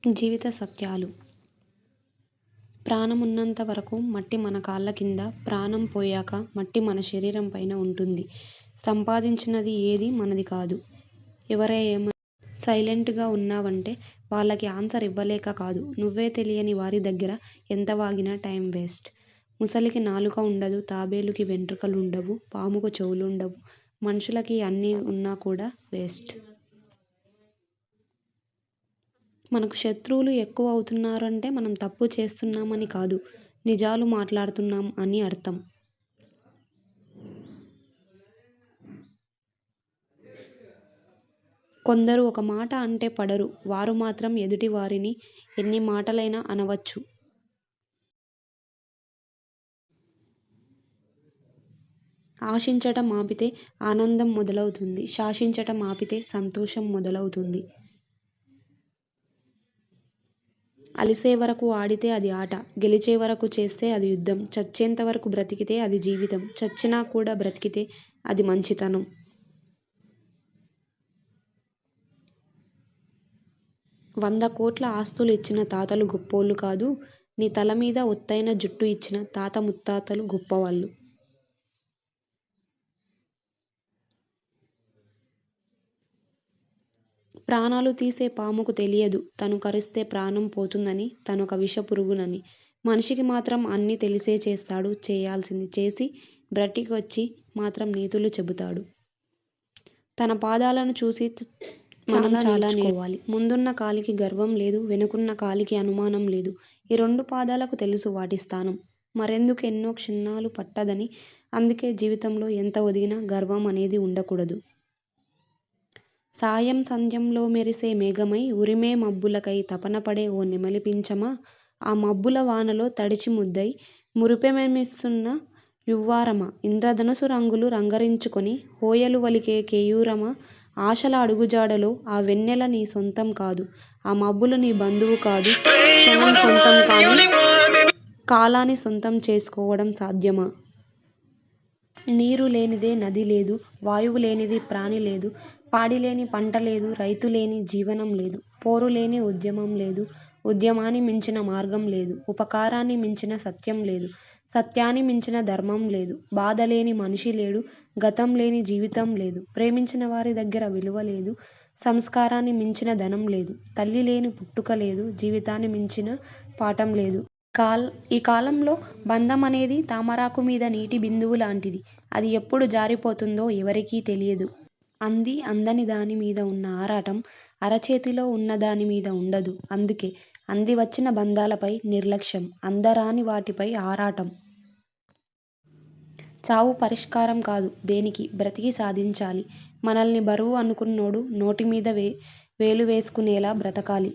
జీవిత సత్యాలు. ప్రాణమున్నంత వరకు మట్టి మన కాళ్ళ కింద, ప్రాణం పోయాక మట్టి మన శరీరం పైన ఉంటుంది. సంపాదించినది ఏదీ మనది కాదు. ఎవరేమన్నా సైలెంటుగా ఉన్నావంటే వాళ్ళకి ఆన్సర్ ఇవ్వలేక కాదు, నువ్వే తెలియని వారి దగ్గర ఎంత వాగినా టైం వేస్ట్. ముసలికి నాలుక ఉండదు, తాబేలుకి వెంట్రుకలుండవు, పాముకు చెవులుండవు, మనుషులకి అన్నీ ఉన్నా కూడా వేస్ట్. మనకు శత్రువులు ఎక్కువ అవుతున్నారంటే మనం తప్పు చేస్తున్నామని కాదు, నిజాలు మాట్లాడుతున్నాం అని అర్థం. కొందరు ఒక మాట అంటే పడరు, వారు మాత్రం ఎదుటి వారిని ఎన్ని మాటలైనా అనవచ్చు. ఆశించటం ఆపితే ఆనందం మొదలవుతుంది, శాసించటం ఆపితే సంతోషం మొదలవుతుంది. అలిసే వరకు ఆడితే అది ఆట, గెలిచే వరకు చేస్తే అది యుద్ధం, చచ్చేంత వరకు బ్రతికితే అది జీవితం, చచ్చినా కూడా బ్రతికితే అది మంచితనం. వంద కోట్ల ఆస్తులు ఇచ్చిన తాతలు గొప్పోళ్ళు కాదు, నీ తలమీద ఒత్తైన జుట్టు ఇచ్చిన తాత ముత్తాతలు గొప్పవాళ్ళు. ప్రాణాలు తీసే పాముకు తెలియదు తను కరిస్తే ప్రాణం పోతుందని, తనొక విషపురుగునని. మనిషికి మాత్రం అన్నీ తెలిసే చేస్తాడు, చేయాల్సింది చేసి బ్రతికొచ్చి మాత్రం నీతులు చెబుతాడు. తన పాదాలను చూసి మనం చాలా నేర్చుకోవాలి. ముందున్న కాలికి గర్వం లేదు, వెనుకున్న కాలికి అనుమానం లేదు. ఈ రెండు పాదాలకు తెలుసు వాటి స్థానం. మరెందుకు ఎన్నో క్షణాలు పట్టదని. అందుకే జీవితంలో ఎంత ఒదిగినా గర్వం అనేది ఉండకూడదు. సాయం సంధ్యంలో మెరిసే మేఘమై, ఉరిమే మబ్బులకై తపనపడే ఓ నెమలి పించమా, ఆ మబ్బుల వానలో తడిచి ముద్దై మురిపెమెమిస్తున్న యువ్వారమా, ఇంద్రధనుసు రంగులు రంగరించుకొని హోయలు వలికే కేయూరమా, ఆశల అడుగుజాడలో ఆ వెన్నెల నీ సొంతం కాదు, ఆ మబ్బులు నీ బంధువు కాదు. క్షణం సొంతం కాని కాలాన్ని సొంతం చేసుకోవడం సాధ్యమా? నీరు లేనిదే నది లేదు, వాయువు లేనిది ప్రాణి లేదు, పాడి లేని పంట లేదు, రైతు లేని జీవనం లేదు, పోరు లేని ఉద్యమం లేదు, ఉద్యమాన్ని మించిన మార్గం లేదు, ఉపకారాన్ని మించిన సత్యం లేదు, సత్యాన్ని మించిన ధర్మం లేదు, బాధ లేని మనిషి లేడు, గతం లేని జీవితం లేదు, ప్రేమించిన వారి దగ్గర విలువ లేదు, సంస్కారాన్ని మించిన ధనం లేదు, తల్లి లేని పుట్టుక లేదు, జీవితాన్ని మించిన పాఠం లేదు. ఈ కాలంలో బంధం అనేది తామరాకు మీద నీటి బిందువు లాంటిది. అది ఎప్పుడు జారిపోతుందో ఎవరికీ తెలియదు. అందని దాని మీద ఉన్న ఆరాటం అరచేతిలో ఉన్న దాని మీద ఉండదు. అందుకే అంది వచ్చిన బంధాలపై నిర్లక్ష్యం, అందరాని వాటిపై ఆరాటం. చావు పరిష్కారం కాదు దేనికి, బ్రతికి సాధించాలి. మనల్ని బరువు అనుకున్నోడు నోటి మీద వేలు వేసుకునేలా బ్రతకాలి.